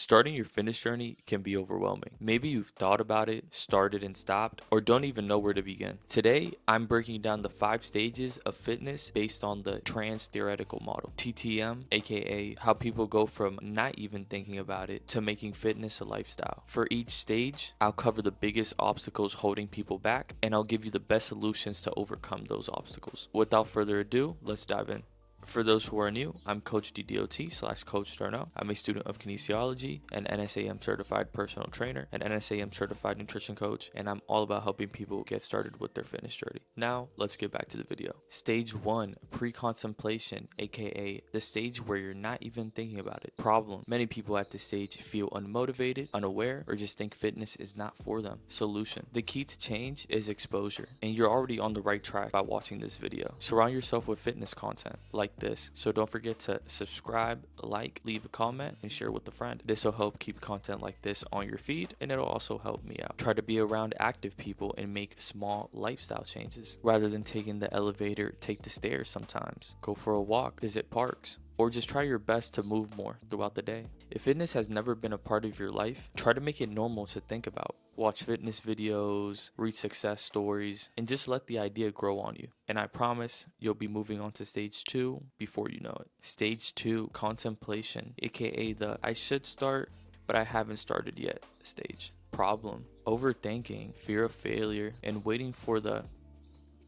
Starting your fitness journey can be overwhelming. Maybe you've thought about it, started and stopped, or don't even know where to begin. Today, I'm breaking down the 5 stages of fitness based on the Transtheoretical Model, TTM, aka how people go from not even thinking about it to making fitness a lifestyle. For each stage, I'll cover the biggest obstacles holding people back, and I'll give you the best solutions to overcome those obstacles. Without further ado, let's dive in. For those who are new, I'm Coach DDOT/Coach Darno. I'm a student of kinesiology, an NSAM certified personal trainer, an NSAM certified nutrition coach, and I'm all about helping people get started with their fitness journey. Now, let's get back to the video. Stage 1, pre-contemplation, aka the stage where you're not even thinking about it. Problem: many people at this stage feel unmotivated, unaware, or just think fitness is not for them. Solution: the key to change is exposure, and you're already on the right track by watching this video. Surround yourself with fitness content like this, so don't forget to subscribe, like, leave a comment, and share with a friend. This will help keep content like this on your feed, and it'll also help me out. Try to be around active people and make small lifestyle changes. Rather than taking the elevator, take the stairs sometimes. Go for a walk, visit parks, or just try your best to move more throughout the day. If fitness has never been a part of your life, try to make it normal to think about. Watch fitness videos, read success stories, and just let the idea grow on you. And I promise you'll be moving on to stage 2 before you know it. Stage 2, contemplation, aka the I should start, but I haven't started yet stage. Problem: overthinking, fear of failure, and waiting for the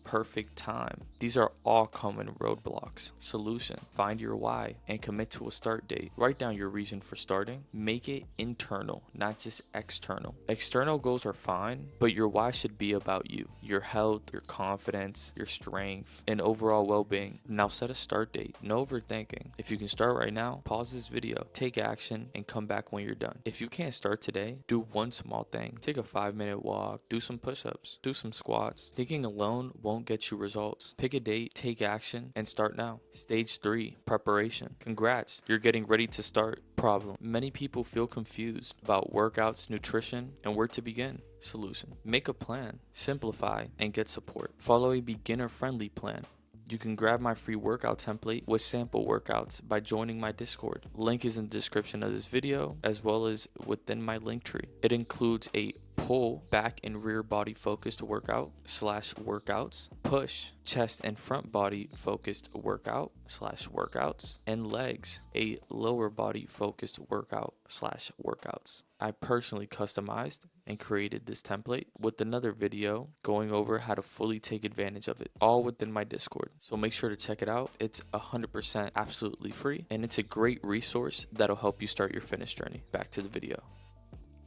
perfect time. These are all common roadblocks. Solution: find your why and commit to a start date. Write down your reason for starting. Make it internal, not just external. External goals are fine, but your why should be about you, your health, your confidence, your strength, and overall well-being. Now set a start date. No overthinking. If you can start right now, pause this video, take action, and come back when you're done. If you can't start today, do one small thing. Take a 5-minute walk, do some push-ups, do some squats. Thinking alone won't get you results. Pick a date, take action, and start now. Stage 3, preparation. Congrats, you're getting ready to start. Problem: many people feel confused about workouts, nutrition, and where to begin. Solution: make a plan, simplify, and get support. Follow a beginner-friendly plan. You can grab my free workout template with sample workouts by joining my Discord. Link is in the description of this video, as well as within my link tree. It includes a pull, back and rear body focused workout/workouts, push, chest and front body focused workout/workouts, and legs, a lower body focused workout/workouts. I personally customized and created this template with another video going over how to fully take advantage of it, all within my Discord. So make sure to check it out. It's 100% absolutely free, and it's a great resource that'll help you start your fitness journey. Back to the video.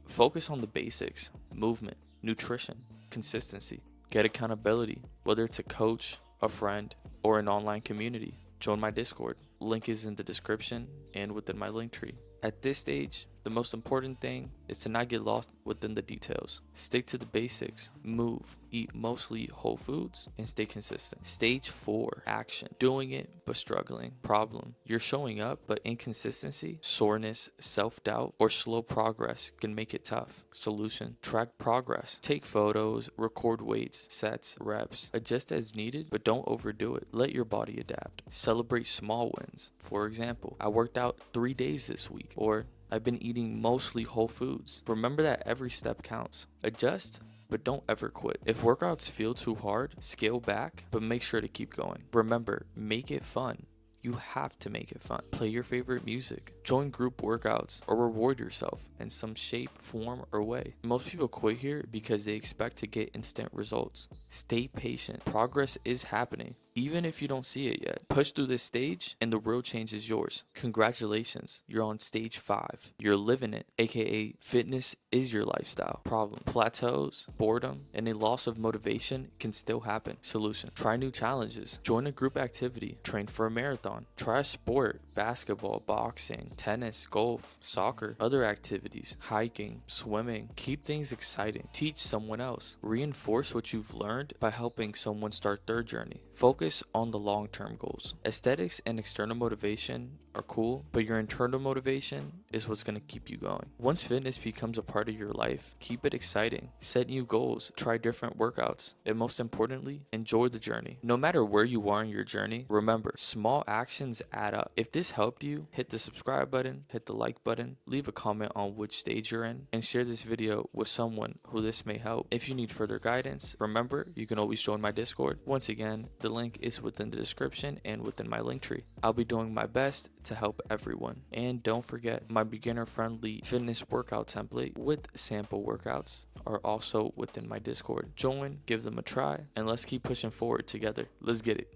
Focus on the basics: movement, nutrition, consistency. Get accountability, whether it's a coach, a friend, or an online community. Join my Discord. Link is in the description and within my link tree. At this stage, the most important thing is to not get lost within the details. Stick to the basics, move, eat mostly whole foods, and stay consistent. Stage 4, action. Doing it, but struggling. Problem: you're showing up, but inconsistency, soreness, self-doubt, or slow progress can make it tough. Solution: track progress. Take photos, record weights, sets, reps. Adjust as needed, but don't overdo it. Let your body adapt. Celebrate small wins. For example, I worked out 3 days this week, or I've been eating mostly whole foods. Remember that every step counts. Adjust, but don't ever quit. If workouts feel too hard, scale back, but make sure to keep going. Remember, make it fun. You have to make it fun. Play your favorite music, join group workouts, or reward yourself in some shape, form, or way. Most people quit here because they expect to get instant results. Stay patient. Progress is happening, even if you don't see it yet. Push through this stage and the real change is yours. Congratulations, you're on stage 5. You're living it, aka fitness is your lifestyle. Problem: plateaus, boredom, and a loss of motivation can still happen. Solution: try new challenges. Join a group activity. Train for a marathon. Try a sport: basketball, boxing, tennis, golf, soccer, other activities, hiking, swimming. Keep things exciting. Teach someone else. Reinforce what you've learned by helping someone start their journey. Focus on the long-term goals. Aesthetics and external motivation are cool, but your internal motivation is what's going to keep you going. Once fitness becomes a part of your life, keep it exciting. Set new goals, try different workouts, and most importantly, enjoy the journey. No matter where you are in your journey, remember, small actions add up. If this helped you, hit the subscribe button, hit the like button, leave a comment on which stage you're in, and share this video with someone who this may help. If you need further guidance, remember, you can always join my Discord. Once again, the link is within the description and within my link tree. I'll be doing my best to help everyone. And don't forget, my beginner-friendly fitness workout template with sample workouts are also within my Discord. Join, give them a try, and let's keep pushing forward together. Let's get it.